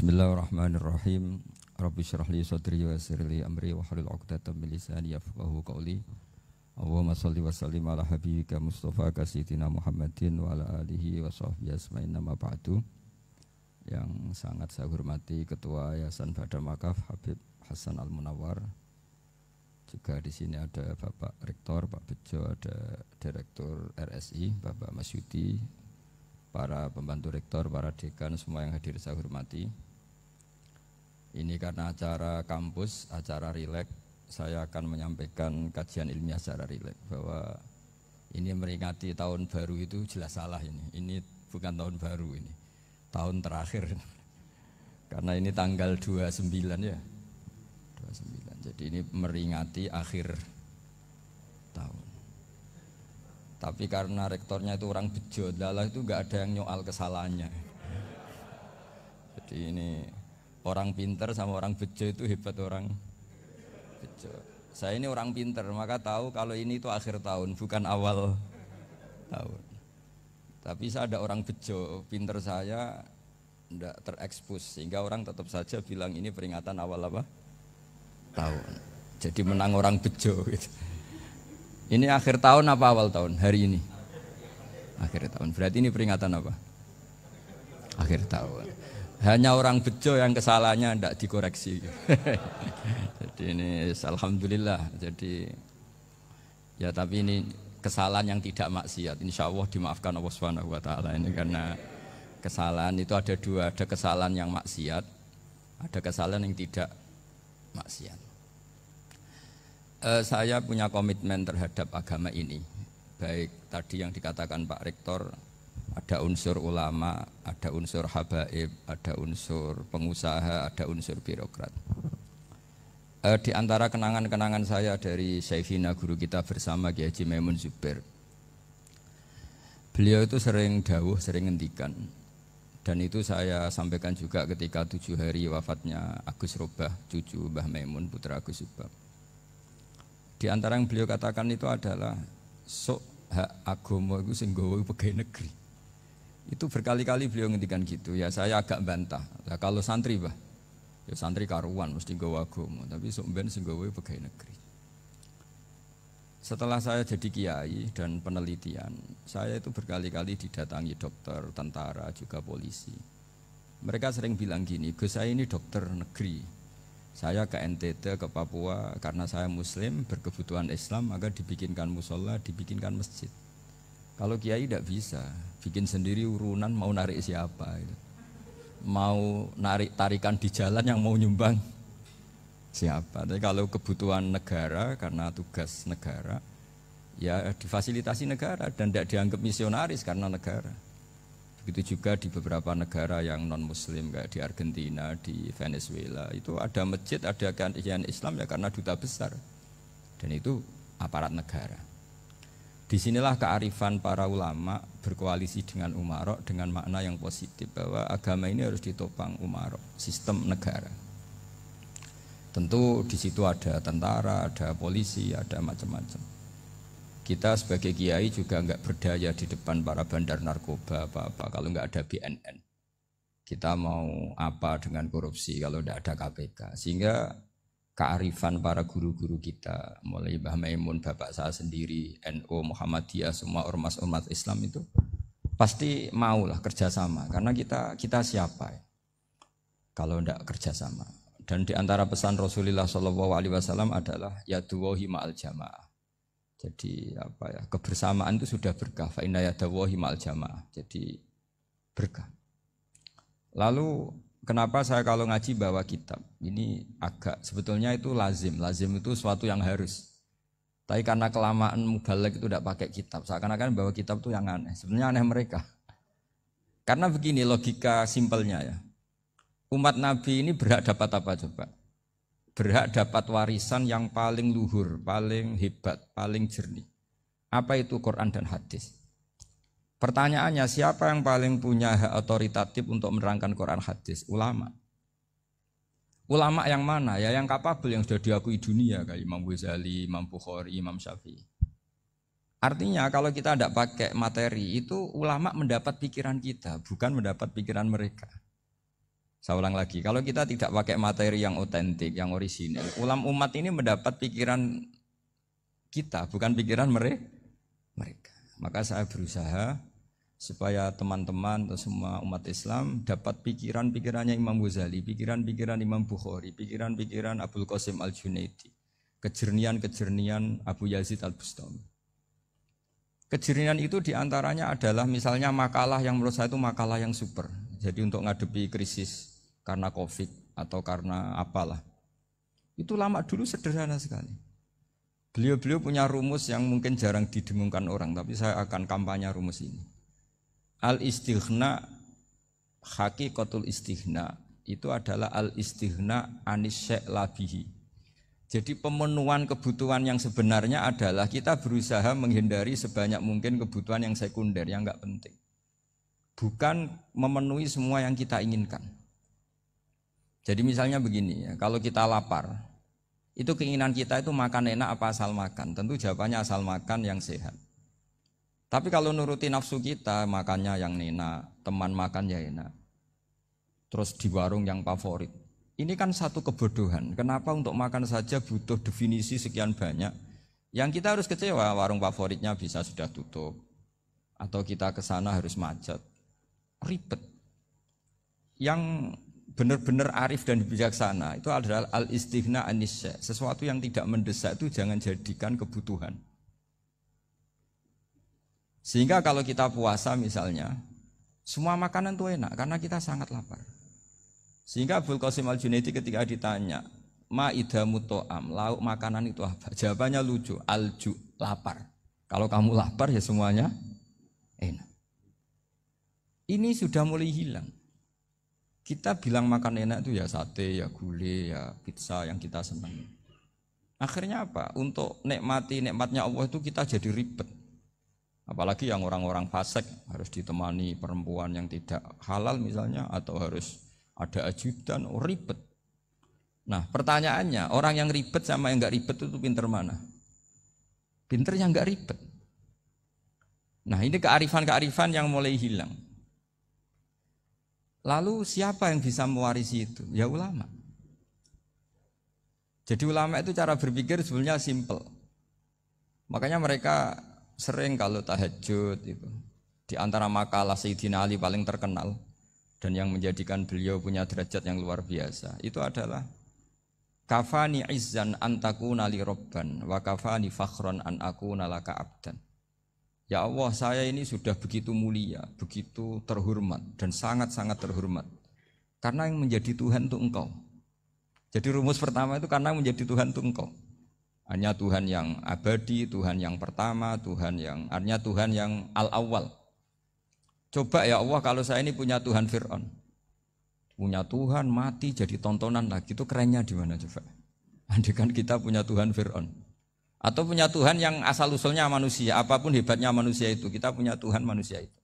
Bismillahirrahmanirrahim. Rabbi syrah li sadri wa yassir li amri wa hlul 'uqdatam min lisani yafqahu qawli. Allahumma shalli wa sallim ala habibika Mustafa sayyidina Muhammadin wa ala alihi wa sahbihi asma'in nama ba'du. Yang sangat saya hormati Ketua Yayasan Badar Wakaf Habib Hasan Al-Munawwar. Juga di sini ada Bapak Rektor Pak Bejo, ada Direktur RSI Bapak Masyudi, para pembantu rektor, para dekan, semua yang hadir saya hormati. Ini karena acara kampus, acara rileks, saya akan menyampaikan kajian ilmiah secara rileks bahwa ini meringati tahun baru itu jelas salah ini. Ini bukan tahun baru ini, tahun terakhir. Karena ini tanggal 29 ya. 29. Jadi ini meringati akhir tahun. Tapi karena rektornya itu orang bejo, dalah itu enggak ada yang nyoal kesalahannya. Jadi ini orang pinter sama orang bejo itu hebat orang bejo. Saya ini orang pinter, maka tahu kalau ini itu akhir tahun, bukan awal tahun. Tapi saya ada orang bejo, pinter saya tidak terekspos, sehingga orang tetap saja bilang ini peringatan awal apa? Tahun. Jadi menang orang bejo gitu. Ini akhir tahun apa awal tahun? Hari ini akhir tahun. Berarti ini peringatan apa? Akhir tahun. Hanya orang bejo yang kesalahannya tidak dikoreksi. Jadi ini alhamdulillah. Jadi ya tapi ini kesalahan yang tidak maksiat. Insya Allah dimaafkan Allah Subhanahu Wa Taala ini karena kesalahan itu ada dua, ada kesalahan yang maksiat, ada kesalahan yang tidak maksiat. Saya punya komitmen terhadap agama ini. Baik tadi yang dikatakan Pak Rektor, ada unsur ulama, ada unsur habaib, ada unsur pengusaha, ada unsur birokrat. Di antara kenangan-kenangan saya dari Syekhina guru kita bersama Kiai Haji Maimun Zubair, beliau itu sering dawuh, sering ngendikan, dan itu saya sampaikan juga ketika 7 hari wafatnya Agus Robah, cucu Mbah Maimun, putra Agus Subah. Di antara yang beliau katakan itu adalah sok hak agama itu sing nggawa pegawai negeri. Itu berkali-kali beliau ngendikan gitu. Ya saya agak bantah. Nah, kalau santri bah, ya santri karuan mesti nggawa agama, tapi sok ben sing nggawa pegawai negeri. Setelah saya jadi kiai dan penelitian, saya itu berkali-kali didatangi dokter, tentara, juga polisi. Mereka sering bilang gini, Gus saya ini dokter negeri. Saya ke NTT, ke Papua, karena saya muslim, berkebutuhan Islam, maka dibikinkan musola, dibikinkan masjid. Kalau kiai tidak bisa, bikin sendiri urunan mau narik siapa. Gitu. Mau narik tarikan di jalan yang mau nyumbang siapa. Tapi kalau kebutuhan negara, karena tugas negara, ya difasilitasi negara dan tidak dianggap misionaris karena negara. Begitu juga di beberapa negara yang non-muslim kayak di Argentina, di Venezuela itu ada masjid, ada kajian Islam ya karena duta besar dan itu aparat negara. Disinilah kearifan para ulama berkoalisi dengan umarok dengan makna yang positif bahwa agama ini harus ditopang umarok, sistem negara. Tentu di situ ada tentara, ada polisi, ada macam-macam. Kita sebagai kiai juga enggak berdaya di depan para bandar narkoba apa-apa kalau enggak ada BNN. Kita mau apa dengan korupsi kalau enggak ada KPK. Sehingga kearifan para guru-guru kita, mulai Mbah Maimun, bapak saya sendiri, NU, Muhammadiyah, semua ormas-ormas Islam itu pasti maulah kerjasama. Karena kita siapa ya? Kalau enggak kerjasama. Dan di antara pesan Rasulullah SAW adalah yaduwahi ma'al jamaah. Jadi apa ya, kebersamaan itu sudah berkah. Fa inna yadallahi ma'al jamaah. Jadi berkah. Lalu kenapa saya kalau ngaji bawa kitab? Ini agak sebetulnya itu lazim. Lazim itu suatu yang harus. Tapi karena kelamaan mubaligh itu tidak pakai kitab. Seakan-akan bawa kitab itu yang aneh. Sebenarnya aneh mereka. Karena begini logika simpelnya ya. Umat Nabi ini berhak dapat apa coba? Berhak dapat warisan yang paling luhur, paling hebat, paling jernih. Apa itu Quran dan hadis? Pertanyaannya, siapa yang paling punya hak otoritatif untuk menerangkan Quran hadis? Ulama. Ulama yang mana? Ya yang kapabel, yang sudah diakui dunia kayak Imam Ghazali, Imam Bukhari, Imam Syafi'i. Artinya kalau kita tidak pakai materi itu ulama mendapat pikiran kita, bukan mendapat pikiran mereka. Saya ulang lagi, kalau kita tidak pakai materi yang otentik, yang orisinil, umat ini mendapat pikiran kita, bukan pikiran mereka. Maka saya berusaha supaya teman-teman atau semua umat Islam dapat pikiran-pikirannya Imam Ghazali, pikiran-pikiran Imam Bukhari, pikiran-pikiran Abdul Qasim Al-Junaidi, kejernian-kejernian Abu Yazid Al-Bustami. Kejernian itu diantaranya adalah misalnya makalah yang menurut saya itu makalah yang super. Jadi untuk ngadepi krisis karena COVID atau karena apalah. Itu lama dulu sederhana sekali. Beliau-beliau punya rumus yang mungkin jarang didengungkan orang, tapi saya akan kampanye rumus ini. Al-istighna, haqiqatul istighna, itu adalah al-istighna anis syai' labihi. Jadi pemenuhan kebutuhan yang sebenarnya adalah kita berusaha menghindari sebanyak mungkin kebutuhan yang sekunder, yang enggak penting. Bukan memenuhi semua yang kita inginkan. Jadi misalnya begini ya, kalau kita lapar, itu keinginan kita itu makan enak apa asal makan? Tentu jawabannya asal makan yang sehat. Tapi kalau nuruti nafsu kita, makannya yang enak, teman makan ya enak. Terus di warung yang favorit. Ini kan satu kebodohan. Kenapa untuk makan saja butuh definisi sekian banyak? Yang kita harus kecewa, warung favoritnya bisa sudah tutup. Atau kita ke sana harus macet. Ribet. Yang benar-benar arif dan bijaksana itu adalah al-istighna anisya. Sesuatu yang tidak mendesak itu jangan jadikan kebutuhan. Sehingga kalau kita puasa misalnya, semua makanan itu enak karena kita sangat lapar. Sehingga Abdul Qasim Al-Junaidi ketika ditanya, ma'idamu to'am, lauk makanan itu apa? Jawabannya lucu, alju, lapar. Kalau kamu lapar ya semuanya enak. Ini sudah mulai hilang. Kita bilang makan enak itu ya sate, ya gulai, ya pizza yang kita senang. Akhirnya apa? Untuk nikmatnya Allah itu kita jadi ribet. Apalagi yang orang-orang fasik harus ditemani perempuan yang tidak halal misalnya, atau harus ada ajudan, ribet. Nah pertanyaannya, orang yang ribet sama yang enggak ribet itu pinter mana? Pinter yang enggak ribet. Nah ini kearifan-kearifan yang mulai hilang. Lalu siapa yang bisa mewarisi itu? Ya ulama. Jadi ulama itu cara berpikir sebenarnya simple. Makanya mereka sering kalau tahajud itu, di antara makalah Sayyidina Ali paling terkenal dan yang menjadikan beliau punya derajat yang luar biasa, itu adalah kafani izzan antakuna li robban wa kafani fakhron an akuna laka abdan. Ya Allah, saya ini sudah begitu mulia, begitu terhormat dan sangat-sangat terhormat karena yang menjadi Tuhan itu Engkau. Jadi rumus pertama itu karena menjadi Tuhan itu Engkau. Hanya Tuhan yang abadi, Tuhan yang pertama, hanya Tuhan yang al-awwal. Coba ya Allah, kalau saya ini punya Tuhan Fir'aun, punya Tuhan mati jadi tontonan lagi, itu kerennya di mana coba? Andai kan kita punya Tuhan Fir'aun, atau punya Tuhan yang asal-usulnya manusia, apapun hebatnya manusia itu, kita punya Tuhan manusia itu.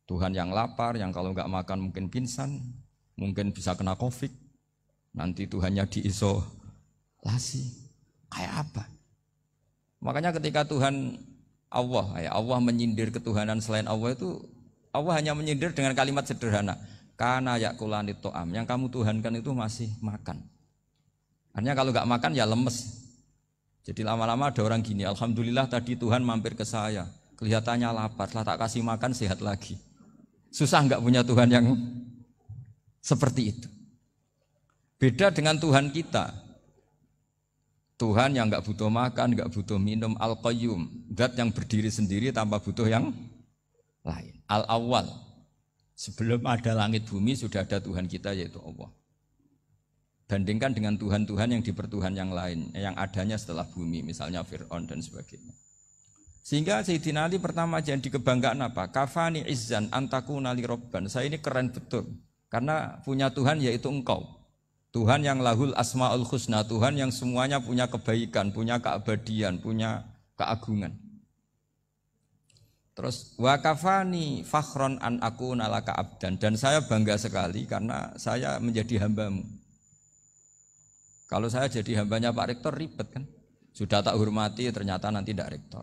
Tuhan yang lapar, yang kalau nggak makan mungkin pingsan, mungkin bisa kena COVID, nanti Tuhannya diisolasi, kayak apa? Makanya ketika Tuhan Allah menyindir ketuhanan selain Allah itu, Allah hanya menyindir dengan kalimat sederhana, kana yakulanit to'am, yang kamu tuhankan itu masih makan. Artinya kalau nggak makan ya lemes. Jadi lama-lama ada orang gini, alhamdulillah tadi Tuhan mampir ke saya, kelihatannya lapar, setelah tak kasih makan sehat lagi. Susah nggak punya Tuhan yang seperti itu. Beda dengan Tuhan kita. Tuhan yang nggak butuh makan, nggak butuh minum, al-qayyum, zat yang berdiri sendiri tanpa butuh yang lain. Al-awwal, sebelum ada langit bumi sudah ada Tuhan kita yaitu Allah. Bandingkan dengan Tuhan-Tuhan yang dipertuhan yang lain, yang adanya setelah bumi, misalnya Fir'aun dan sebagainya. Sehingga Sayyidina Ali pertama jadi kebanggaan apa? Kafani izzan antakuna li robban. Saya ini keren betul, karena punya Tuhan yaitu Engkau. Tuhan yang lahul asma'ul husna, Tuhan yang semuanya punya kebaikan, punya keabadian, punya keagungan. Terus wa kafani fakhron an akuna laka abdan, dan saya bangga sekali karena saya menjadi hambamu. Kalau saya jadi hambanya Pak Rektor ribet kan? Sudah tak hormati ternyata nanti tidak rektor.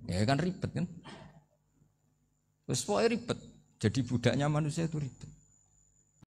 Ya kan ribet kan? Terus pokoknya ribet. Jadi budaknya manusia itu ribet.